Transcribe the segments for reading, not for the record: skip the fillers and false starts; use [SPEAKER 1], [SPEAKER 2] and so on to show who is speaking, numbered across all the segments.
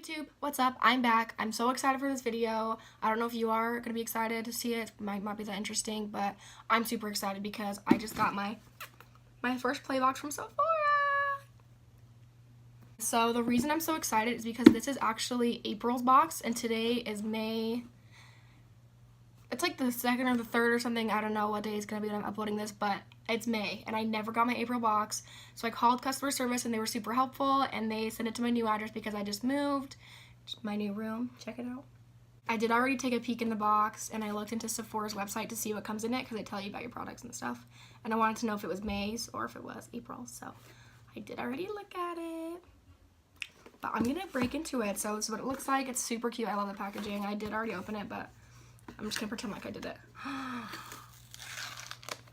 [SPEAKER 1] YouTube, what's up? I'm back. I'm so excited for this video. I don't know if you are going to be excited to see it. It might not be that interesting, but I'm super excited because I just got my first play box from Sephora. So the reason I'm so excited is because this is actually April's box and today is May. It's like the 2nd or the 3rd or something. I don't know what day it's going to be when I'm uploading this, but it's May and I never got my April box. So I called customer service and they were super helpful and they sent it to my new address because I just moved. My new room. Check it out. I did already take a peek in the box and I looked into Sephora's website to see what comes in it because they tell you about your products and stuff. And I wanted to know if it was May's or if it was April's. So I did already look at it. But I'm going to break into it. So this is what it looks like. It's super cute. I love the packaging. I did already open it, but I'm just gonna pretend like I did it.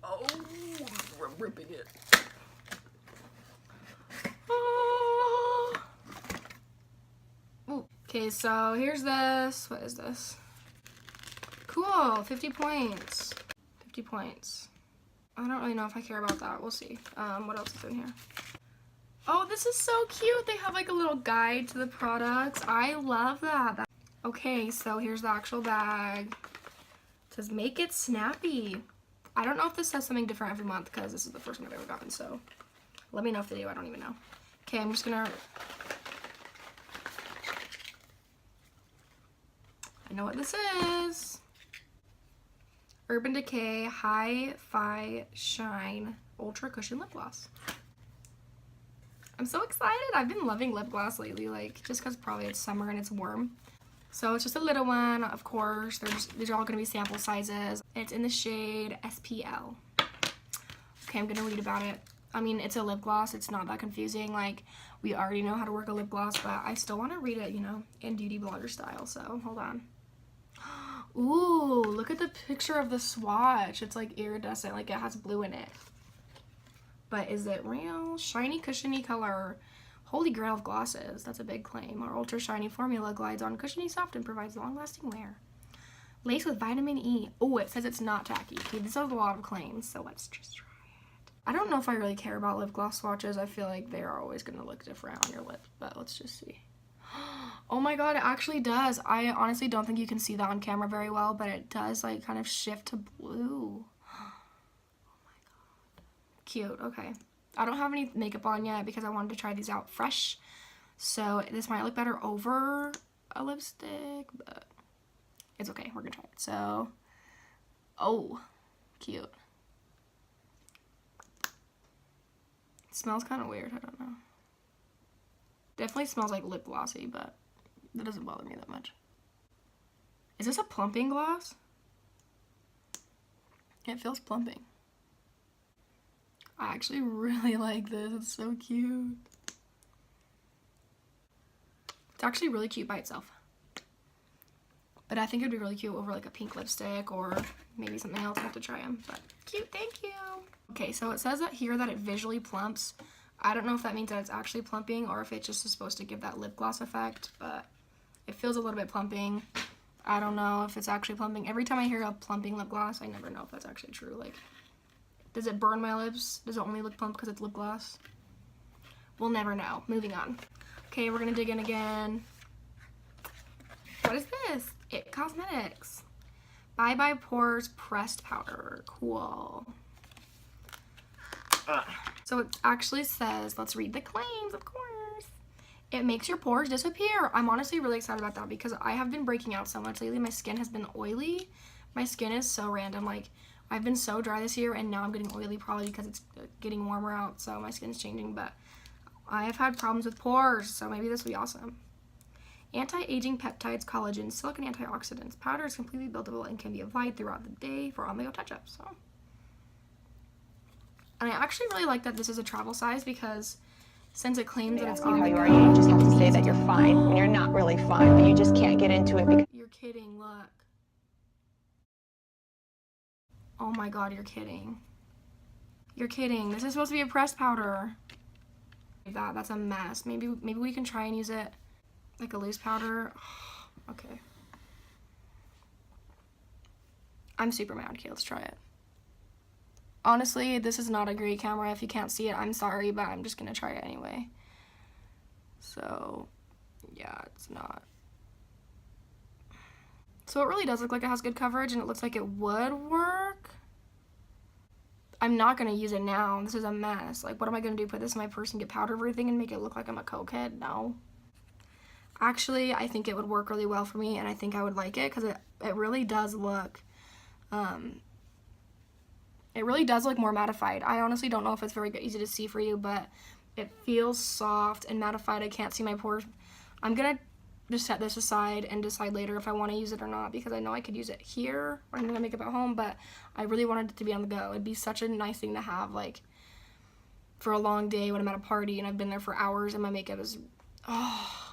[SPEAKER 1] Oh, I'm ripping it. Okay, so here's this. What is this? Cool, 50 points. 50 points. I don't really know if I care about that. We'll see. What else is in here? Oh, this is so cute. They have like a little guide to the products. I love that. Okay, so here's the actual bag. It says make it snappy. I don't know if this says something different every month because this is the first one I've ever gotten, so let me know if they do. I don't even know. Okay, I'm just gonna... I know what this is. Urban Decay Hi-Fi Shine Ultra Cushion Lip Gloss. I'm so excited. I've been loving lip gloss lately, like just because probably it's summer and it's warm. So it's just a little one, of course. These are all going to be sample sizes. It's in the shade SPL. Okay, I'm going to read about it. I mean, it's a lip gloss. It's not that confusing. Like, we already know how to work a lip gloss, but I still want to read it, you know, in beauty blogger style. So, hold on. Ooh, look at the picture of the swatch. It's like iridescent, like it has blue in it. But is it real? Shiny, cushiony color. Holy grail of glosses. That's a big claim. Our ultra shiny formula glides on cushiony soft and provides long-lasting wear. Laced with vitamin E. Oh, it says it's not tacky. Okay, this has a lot of claims, so let's just try it. I don't know if I really care about lip gloss swatches. I feel like they're always going to look different on your lip, but let's just see. Oh my god, it actually does. I honestly don't think you can see that on camera very well, but it does like kind of shift to blue. Oh my god. Cute. Okay. I don't have any makeup on yet because I wanted to try these out fresh. So this might look better over a lipstick, but it's okay. We're gonna try it. So, oh, cute. It smells kind of weird. I don't know. Definitely smells like lip glossy, but that doesn't bother me that much. Is this a plumping gloss? It feels plumping. I actually really like this. It's so cute. It's actually really cute by itself. But I think it'd be really cute over like a pink lipstick or maybe something else. I have to try them. But cute, thank you. Okay, so it says that here that it visually plumps. I don't know if that means that it's actually plumping or if it's just supposed to give that lip gloss effect, but it feels a little bit plumping. I don't know if it's actually plumping. Every time I hear a plumping lip gloss, I never know if that's actually true. Like, does it burn my lips? Does it only look plump because it's lip gloss? We'll never know. Moving on. Okay, we're gonna dig in again. What is this? It Cosmetics. Bye Bye Pores Pressed Powder. Cool. Ugh. So it actually says, let's read the claims, of course. It makes your pores disappear. I'm honestly really excited about that because I have been breaking out so much lately. My skin has been oily. My skin is so random. Like, I've been so dry this year and now I'm getting oily probably because it's getting warmer out, so my skin's changing, but I have had problems with pores, so maybe this will be awesome. Anti-aging peptides, collagen, silk, and antioxidants. Powder is completely buildable and can be applied throughout the day for on-the-go touch-ups. So. And I actually really like that this is a travel size because since it claims that it's on the go,
[SPEAKER 2] you just have to say that you're fine when you're not really fine, but you just can't get into it because...
[SPEAKER 1] You're kidding, look. Oh my god, you're kidding. You're kidding. This is supposed to be a pressed powder. That's a mess. Maybe we can try and use it like a loose powder. Okay. I'm super mad. Okay, let's try it. Honestly, this is not a great camera. If you can't see it, I'm sorry, but I'm just gonna try it anyway. So, Yeah, it's not. So it really does look like it has good coverage, and it looks like it would work. I'm not going to use it now. This is a mess. Like, what am I going to do? Put this in my purse and get powder everything and make it look like I'm a cokehead? No. Actually, I think it would work really well for me, and I think I would like it because it really does look, it really does look more mattified. I honestly don't know if it's very easy to see for you, but it feels soft and mattified. I can't see my pores. I'm going to just set this aside and decide later if I want to use it or not, because I know I could use it here or I'm going to make it at home, but I really wanted it to be on the go. It'd be such a nice thing to have, like, for a long day when I'm at a party and I've been there for hours and my makeup is, oh.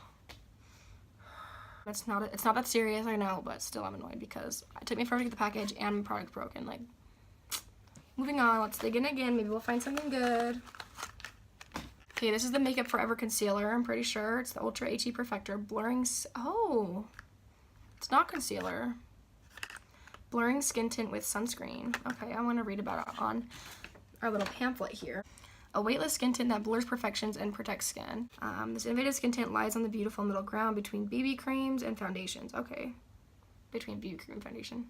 [SPEAKER 1] It's not that serious, I know, but still I'm annoyed because it took me forever to get the package and my product's broken. Like, moving on, let's dig in again. Maybe we'll find something good. Okay, this is the Makeup Forever concealer, I'm pretty sure. It's the Ultra HE Perfector Blurring, oh, it's not concealer. Blurring skin tint with sunscreen. Okay, I want to read about it on our little pamphlet here. A weightless skin tint that blurs perfections and protects skin. This innovative skin tint lies on the beautiful middle ground between BB creams and foundations. Okay, between BB cream and foundation.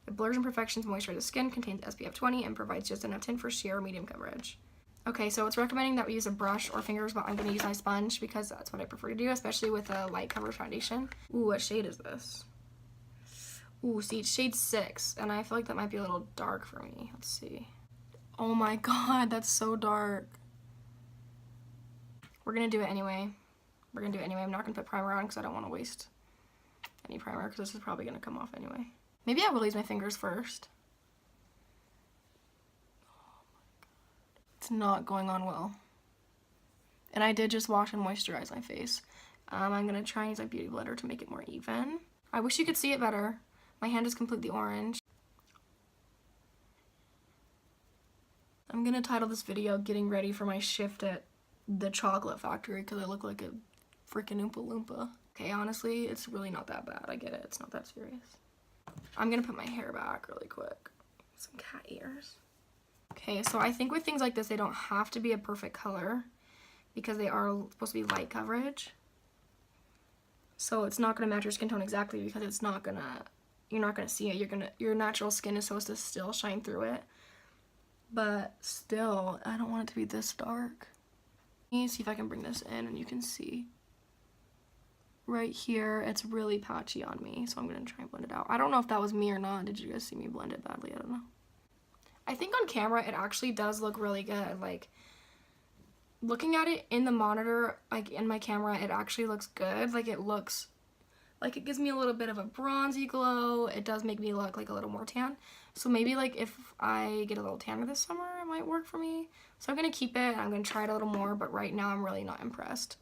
[SPEAKER 1] It blurs imperfections, moisturizes skin, contains SPF 20, and provides just enough tint for sheer or medium coverage. Okay, so it's recommending that we use a brush or fingers, but I'm going to use my sponge because that's what I prefer to do, especially with a light coverage foundation. Ooh, what shade is this? Ooh, see, it's shade 6, and I feel like that might be a little dark for me. Let's see. Oh my god, that's so dark. We're going to do it anyway. We're going to do it anyway. I'm not going to put primer on because I don't want to waste any primer because this is probably going to come off anyway. Maybe I will use my fingers first. It's not going on well. And I did just wash and moisturize my face. I'm going to try and use my beauty blender to make it more even. I wish you could see it better. My hand is completely orange. I'm going to title this video Getting Ready for My Shift at the Chocolate Factory because I look like a freaking Oompa Loompa. Okay, honestly, it's really not that bad. I get it. It's not that serious. I'm going to put my hair back really quick. Some cat ears. Okay, so I think with things like this, they don't have to be a perfect color because they are supposed to be light coverage. So it's not going to match your skin tone exactly because it's not going to, you're not going to see it. Your natural skin is supposed to still shine through it. But still, I don't want it to be this dark. Let me see if I can bring this in and you can see. Right here, it's really patchy on me, so I'm going to try and blend it out. I don't know if that was me or not. Did you guys see me blend it badly? I don't know. I think on camera it actually does look really good. Like, looking at it in the monitor, like in my camera, it actually looks good. Like, it looks like it gives me a little bit of a bronzy glow. It does make me look like a little more tan. So maybe like if I get a little tanner this summer, it might work for me. So I'm going to keep it. I'm going to try it a little more, but right now I'm really not impressed.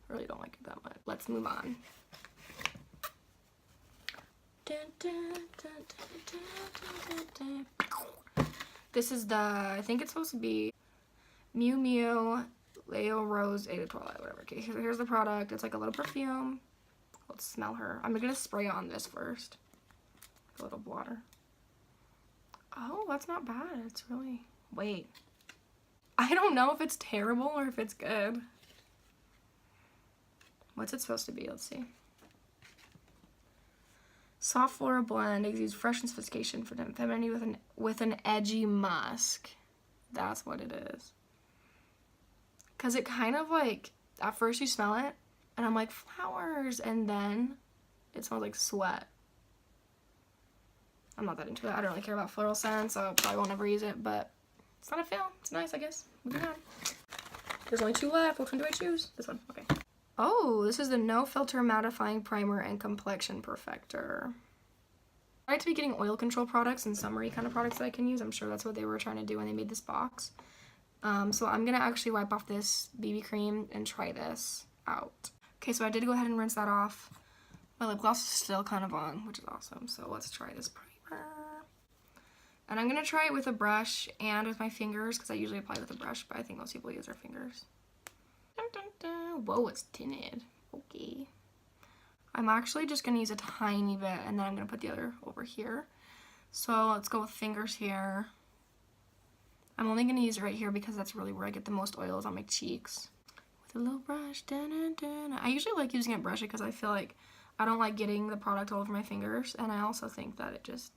[SPEAKER 1] I really don't like it that much. Let's move on. This is the, I think it's supposed to be Miu Miu Leo Rose Eau de Toilette, whatever. Okay, here's the product. It's like a little perfume. Let's smell her. I'm gonna spray it on this first. A little water. Oh, that's not bad. It's really, wait. I don't know if it's terrible or if it's good. What's it supposed to be? Let's see. Soft floral blend exudes fresh and sophistication for femininity with an edgy musk. That's what it is. Cause it kind of like, at first you smell it and I'm like, flowers, and then it smells like sweat. I'm not that into it. I don't really care about floral scents, so I probably won't ever use it, but it's not a fail. It's nice, I guess. Moving on. There's only 2 left. Which one do I choose? This one. Okay. Oh, this is the No Filter Mattifying Primer and Complexion Perfector. I like to be getting oil control products and summery kind of products that I can use. I'm sure that's what they were trying to do when they made this box. So I'm going to actually wipe off this BB cream and try this out. Okay, so I did go ahead and rinse that off. My lip gloss is still kind of on, which is awesome. So let's try this primer. And I'm going to try it with a brush and with my fingers because I usually apply with a brush, but I think most people use their fingers. Dun, dun, dun. Whoa, it's tinted. Okay. I'm actually just going to use a tiny bit and then I'm going to put the other over here. So let's go with fingers here. I'm only going to use it right here because that's really where I get the most oils on my cheeks. With a little brush. Dun, dun, dun. I usually like using a brush because I feel like I don't like getting the product all over my fingers, and I also think that it just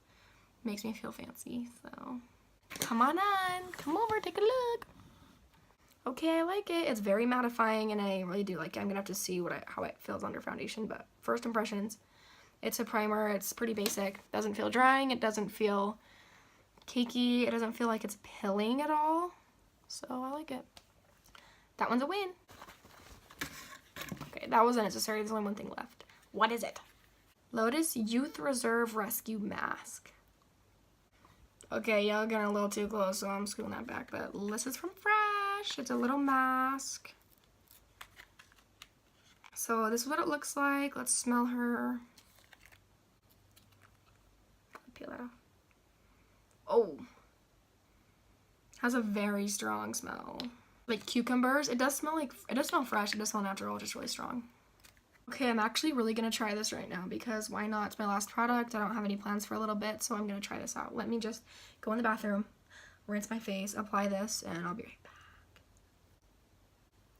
[SPEAKER 1] makes me feel fancy. So come on, come over, take a look. Okay, I like it. It's very mattifying, and I really do like it. I'm gonna have to see how it feels under foundation, but first impressions, it's a primer. It's pretty basic. Doesn't feel drying. It doesn't feel cakey. It doesn't feel like it's pilling at all. So I like it. That one's a win. Okay, that wasn't necessary. There's only one thing left. What is it? Lotus Youth Reserve Rescue Mask. Okay, y'all getting a little too close, so I'm scooting that back. But this is from Fresh. It's a little mask. So this is what it looks like. Let's smell her. Peel that off. Oh. Has a very strong smell. Like cucumbers. It does smell fresh. It does smell natural, just really strong. Okay, I'm actually really gonna try this right now because why not? It's my last product. I don't have any plans for a little bit, so I'm gonna try this out. Let me just go in the bathroom, rinse my face, apply this, and I'll be right back.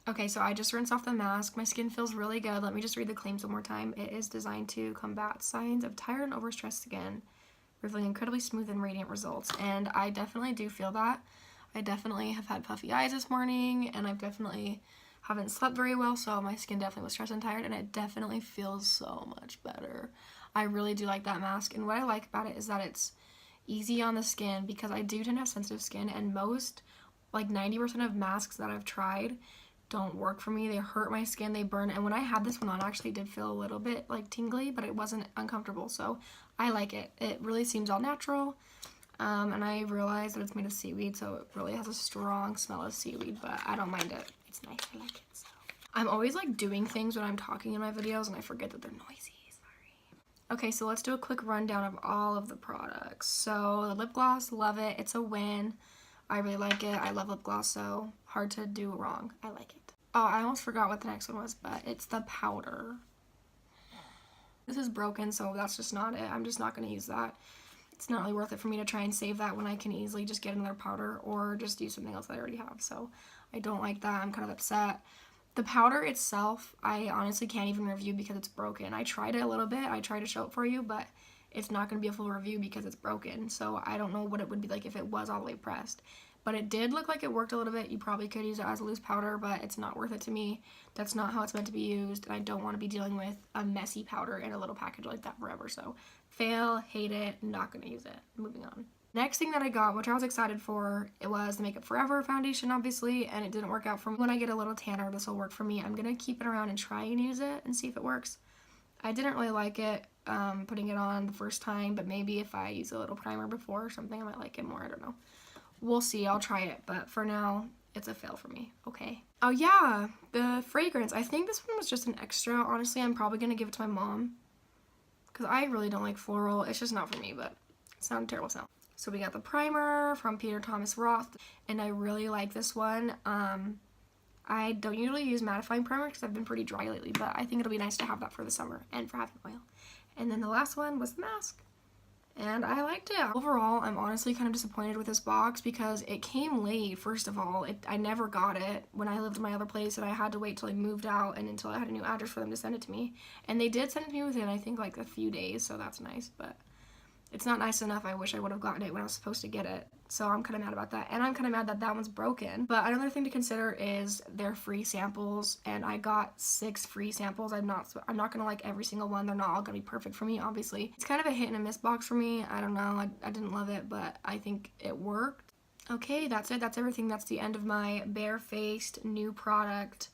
[SPEAKER 1] Okay, so I just rinsed off the mask. My skin feels really good. Let me just read the claims one more time. It is designed to combat signs of tired and overstressed skin, revealing incredibly smooth and radiant results. And I definitely do feel that. I definitely have had puffy eyes this morning, and I've definitely haven't slept very well, so my skin definitely was stressed and tired, and it definitely feels so much better. I really do like that mask, and what I like about it is that it's easy on the skin because I do tend to have sensitive skin, and most, like 90% of masks that I've tried don't work for me. They hurt my skin, they burn, and when I had this one on, I actually did feel a little bit like tingly, but it wasn't uncomfortable, so I like it. It really seems all natural. And I realized that it's made of seaweed, so it really has a strong smell of seaweed, but I don't mind it. It's nice, I like it. So I'm always like doing things when I'm talking in my videos and I forget that they're noisy, sorry. Okay, so let's do a quick rundown of all of the products. So the lip gloss, love it, it's a win. I really like it, I love lip gloss, so hard to do wrong, I like it. Oh, I almost forgot what the next one was, but it's the powder. This is broken, so that's just not it. I'm just not gonna use that. It's not really worth it for me to try and save that when I can easily just get another powder or just use something else that I already have. So I don't like that. I'm kind of upset. The powder itself, I honestly can't even review because it's broken. I tried it a little bit. I tried to show it for you, but it's not going to be a full review because it's broken. So I don't know what it would be like if it was all the way pressed. But it did look like it worked a little bit. You probably could use it as a loose powder, but it's not worth it to me. That's not how it's meant to be used, and I don't want to be dealing with a messy powder in a little package like that forever. So fail, hate it, not going to use it. Moving on. Next thing that I got, which I was excited for, it was the Makeup Forever foundation, obviously, and it didn't work out for me. When I get a little tanner, this will work for me. I'm going to keep it around and try and use it and see if it works. I didn't really like it putting it on the first time, but maybe if I use a little primer before or something, I might like it more. I don't know. We'll see. I'll try it, but for now, it's a fail for me. Okay. Oh yeah, the fragrance. I think this one was just an extra. Honestly, I'm probably going to give it to my mom because I really don't like floral. It's just not for me, but it's not a terrible smell. So we got the primer from Peter Thomas Roth, and I really like this one. I don't usually use mattifying primer because I've been pretty dry lately, but I think it'll be nice to have that for the summer and for having oil. And then the last one was the mask. And I liked it. Overall, I'm honestly kind of disappointed with this box because it came late, first of all. I never got it when I lived in my other place, and I had to wait till I moved out and until I had a new address for them to send it to me. And they did send it to me within, I think, like a few days, so that's nice, but it's not nice enough. I wish I would have gotten it when I was supposed to get it. So I'm kind of mad about that. And I'm kind of mad that that one's broken. But another thing to consider is their free samples. And I got 6 free samples. I'm not going to like every single one. They're not all going to be perfect for me, obviously. It's kind of a hit and a miss box for me. I don't know. I didn't love it, but I think it worked. Okay, that's it. That's everything. That's the end of my barefaced new product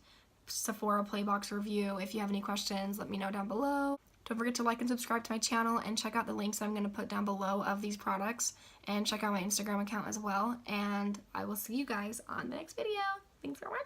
[SPEAKER 1] Sephora Playbox review. If you have any questions, let me know down below. Don't forget to like and subscribe to my channel and check out the links I'm going to put down below of these products, and check out my Instagram account as well, and I will see you guys on the next video. Thanks for watching.